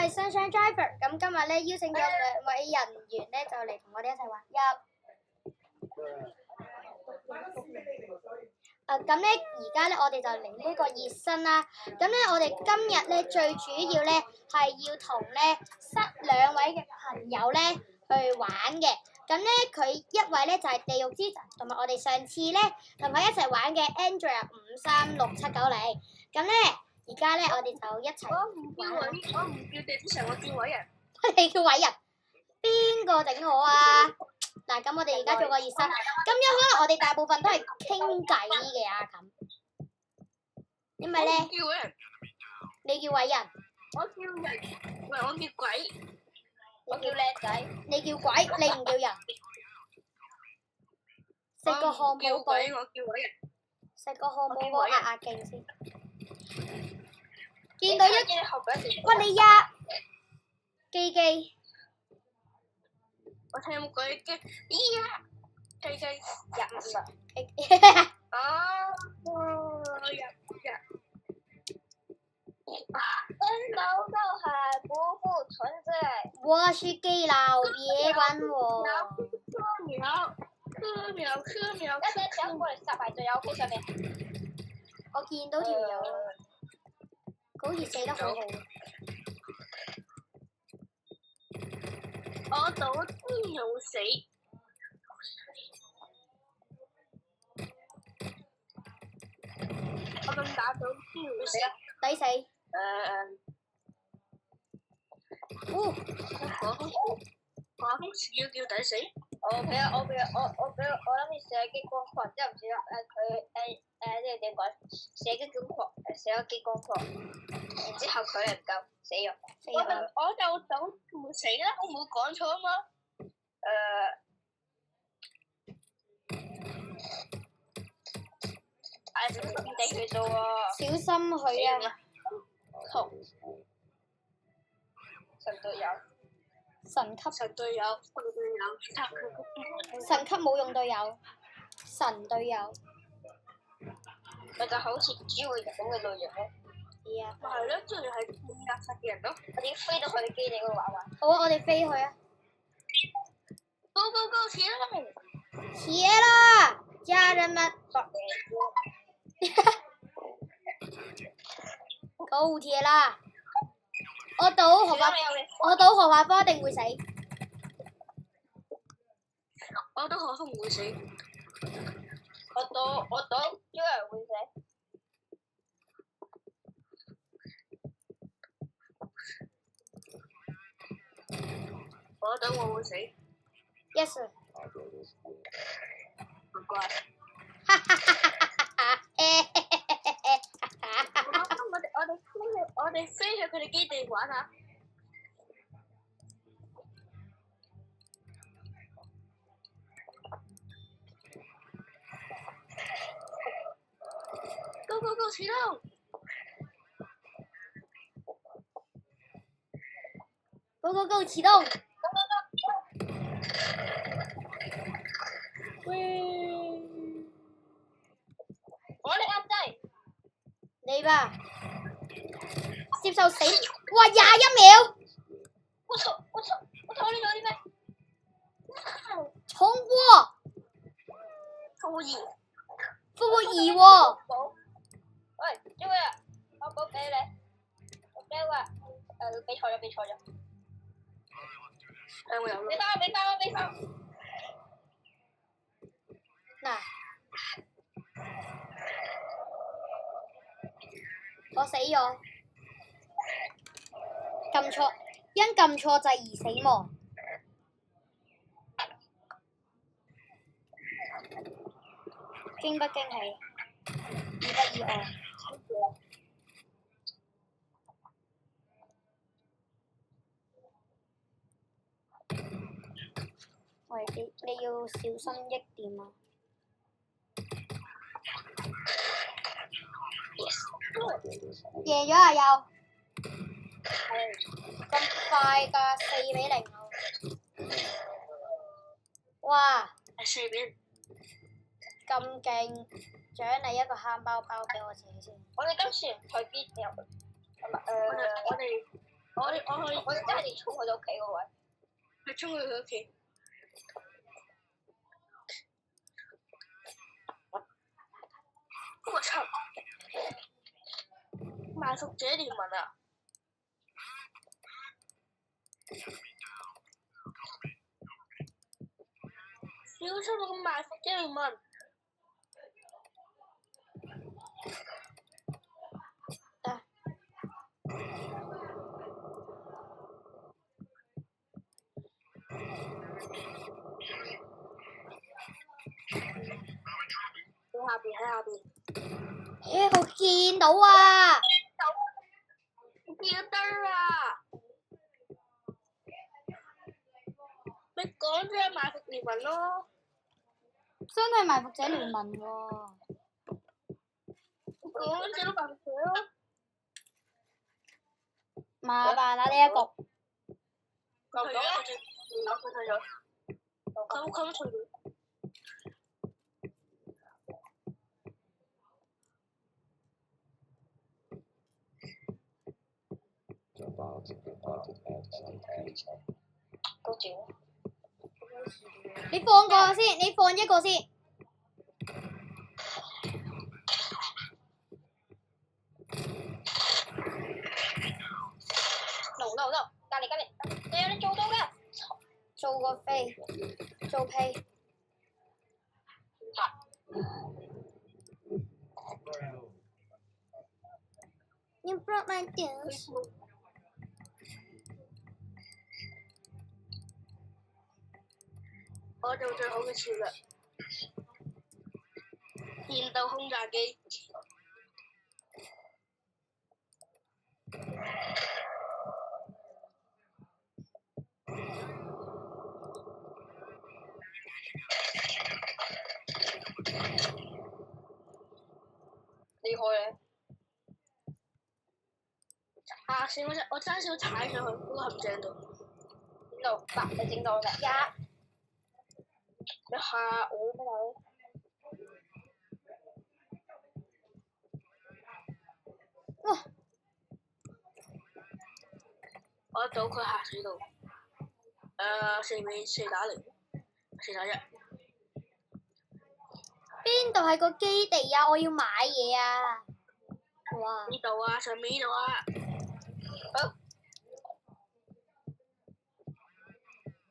係 Sunshine Driver，咁今日咧邀請咗兩位人員咧就嚟同我哋一齊玩咁咧而家咧我哋就嚟呢個熱身啦。咁咧我哋今日咧最主要咧係要同咧兩位嘅朋友咧去玩嘅。咁咧佢一位咧就係地獄之神，同埋我哋上次咧同佢一齊玩嘅 Andrea 536790。咁咧而家咧我哋就一齊我唔叫地之神，我叫偉人。你叫偉人，邊個整好啊？嗱，咁我哋而家做個熱身。咁樣可能我哋大部分都係傾偈嘅啊咁，因為咧叫偉人，你叫偉人，我叫人，唔係我叫鬼，我叫靚仔，你叫鬼，你唔叫人。食個漢堡包，叫鬼，我叫偉人。食個漢堡包壓壓勁先。見到一喂你呀，基基。我聽鬼嘅，咦呀，雞雞入啊，跟老豆还不复存在。我是 gay 佬，別管我。科秒，一隻搶過嚟殺埋隊友喺上面。我見到條友啦，佢好似寫得好好。我賭天有死。我咁打到天有死。抵死。我好似要叫抵死。我諗住射激光狂，之後唔知啦，即係點講？射咗激光狂，然之後佢又唔夠死咗。我就賭唔死啦，我冇講錯啊嘛。小心地去做啊！小心佢啊！同神隊友。神級冇用隊友，神隊友。咪就好似主會咁嘅內容咯。係啊。咪係咯，即係係壓殺嘅人咯。我點飛到佢哋基地嗰度玩玩？好啊，我哋飛去啊！高，起啦，家人們！高鐵啦！我賭何華波一定會死。我賭何峰唔會死。我賭有人會死。我賭我會死。Yes sir。唔該。我哋飛去佢哋基地玩下。Go，啟動！啟動！我哋啱低。你吧。接受死！哇，21秒！我操！你做啲咩？衝過！復活2喎！喂，朱偉啊，我補俾你。朱偉，俾錯咗。我有。俾翻。嗱，我死咗。因撳錯掣而死亡。驚不驚喜？意不意外？喂，你要小心一點啊！贏咗啊又！咁快㗎，4-0。哇！4-0。咁勁，獎勵一個漢堡包俾我自己先。我哋今次唔去邊度？我哋我去，我哋真係要衝佢哋屋企嗰位。去衝去佢屋企。我操！埋伏者聯盟啊！小出個埋伏者聯盟。喺下邊。我見到啊！見得啊！咪講咗埋伏聯盟咯。真係埋伏者聯盟喎。講咗埋伏者咯。麻煩啦呢一局。佢退咗。佢退咗。你放個先，你放一個先。No，隔離，你做到㗎？做個飛，做屁。You broke my news。我做最好嘅策略，戰鬥轟炸機。厲害咧！嚇死我爭少踩上去嗰個陷阱度。邊度？8你整到㗎？你嚇我咩佬？我到佢下水道。4-0，4-1。邊度係個基地啊？我要買嘢啊！哇！呢度啊，上面呢度啊。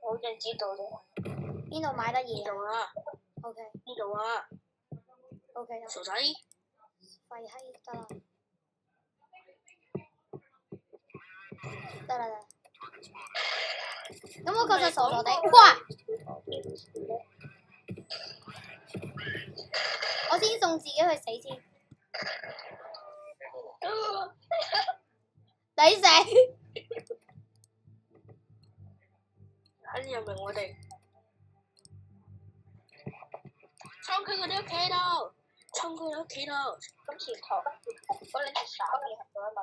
我好想知道啫。邊度買得呢嘢度啊。？OK。呢度啊。OK 傻仔。廢閪得啦。得啦。咁我確實傻傻地，哇！我先送自己去死先，抵死！肯定又明我哋。衝佢哋屋企度，衝佢哋屋企度。咁前頭嗰兩條手變咗啊嘛。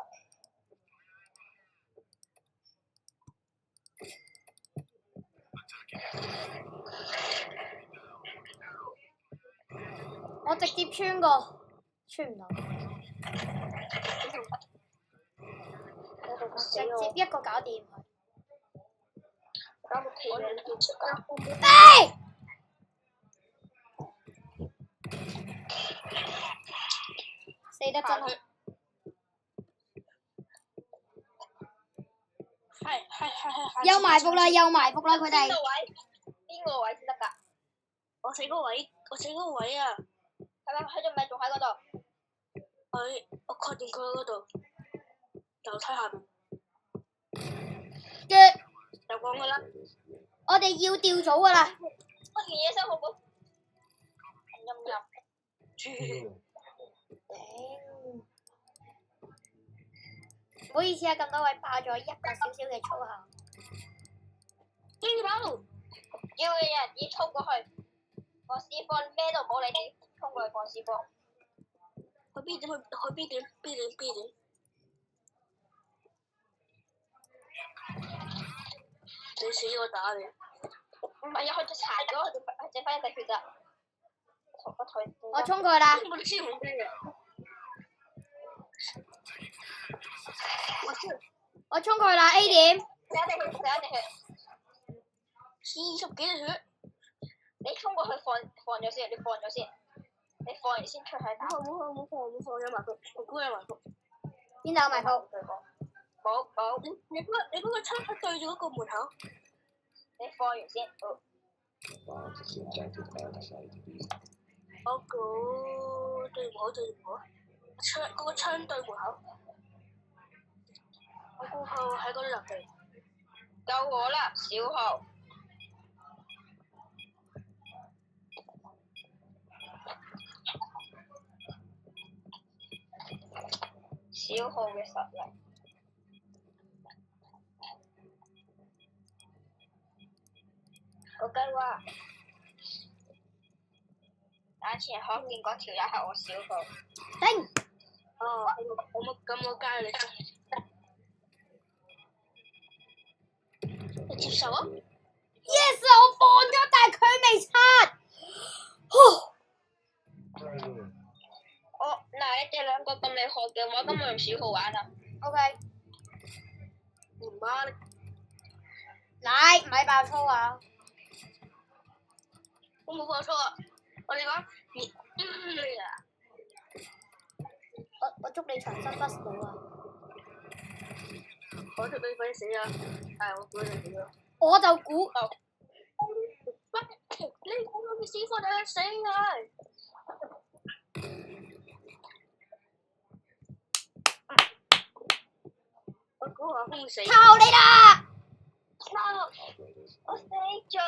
我直接穿過，穿唔到。直接一個搞掂佢。飛！死得真好。係。又埋伏啦！佢哋。邊個位先得㗎？我死嗰位啊！係咪佢仲咪仲喺嗰度？我確定佢喺嗰度。樓梯下邊。腳。就講㗎啦。我哋要調組㗎啦。我件嘢收好冇？頂。唔好意思啊，咁多位爆咗一個少少嘅粗口。基佬，要嘅人已衝過去，放屎波咩都唔好理你，衝過去放屎波。去邊點？去邊點？你死我打你！唔係啊，佢就殘咗，佢剩翻一滴血咋。我衝過去啦！我都知紅機嘅。我知。我衝佢啦 A 點。射一滴血，射一滴血。 40幾滴血。你衝過去放咗先，你放咗先，你放完先出去打。冇放有埋伏，我估有埋伏。邊度有埋伏？冇。你嗰個槍係對住嗰個門口。你放完先。我估對門口。槍嗰個槍對門口。我估佢喺嗰度入嚟。救我啦，小號。小號嘅實力。個雞話，眼前可見嗰條友係我小號。頂！哦，咁我加你。你接受啊 Yes， 我放咗，但係佢未拆。嗱，你哋兩個咁厲害嘅話，咁我用小號玩啊。OK。唔啱。嚟，咪爆粗啊！我冇爆粗啊！我哋講，我祝你長生不老啊！我祝你快啲死啊！係我估你死咗。我就估。你估我嘅師傅你去死啊！我估我空死。靠你啦！我死咗。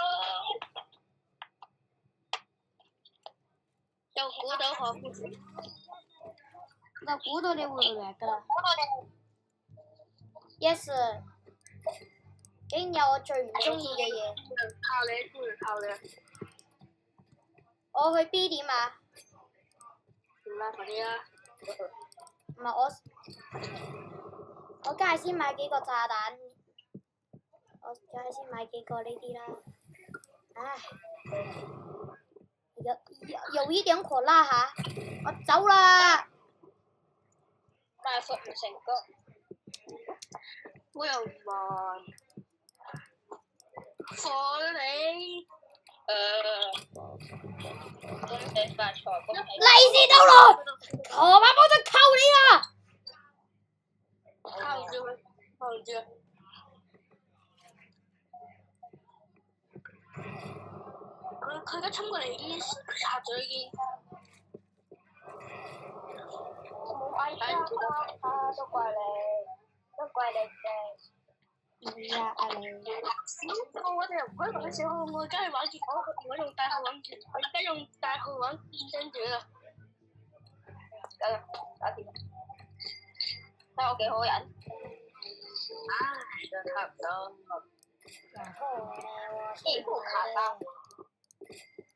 又估到我空死。我估到你會嚟㗎啦。Yes， 竟然有我最唔中意嘅嘢。靠你，不如靠你。我去 B 點啊？唔啦，快啲啦！唔係我梗係先買幾個炸彈，我梗係先買幾個呢啲啦。唉，有一點火辣嚇，我走啦。大福唔成功。我又慢。火你！恭喜發財，恭喜！利是到來，河馬幫就扣你啦！靠住佢，靠住佢。佢而家衝過嚟已經插咗已經。冇嗌啊！都怪你哋。係啊，阿你。我哋又唔可以玩小號，我而家係玩住我用大號玩住，我而家用大號玩變身者啦。搞掂。睇我幾好人。就差唔多。幾部卡巴？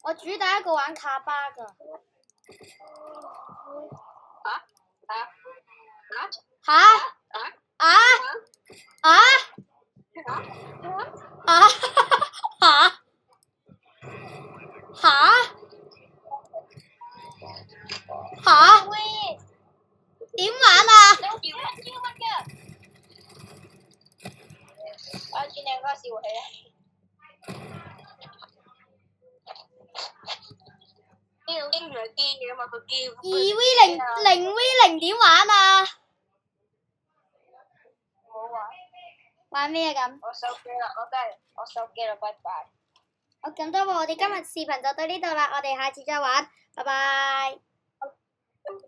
我主打一個玩卡巴㗎。嚇？點玩啊？我見兩個笑起啦。呢度經常機嘅嘛，個機。2v0點玩啊？冇玩。玩咩咁？我收機啦，我收機啦，拜拜。好，咁多喎，我哋今日視頻就到呢度啦，我哋下次再玩，拜拜。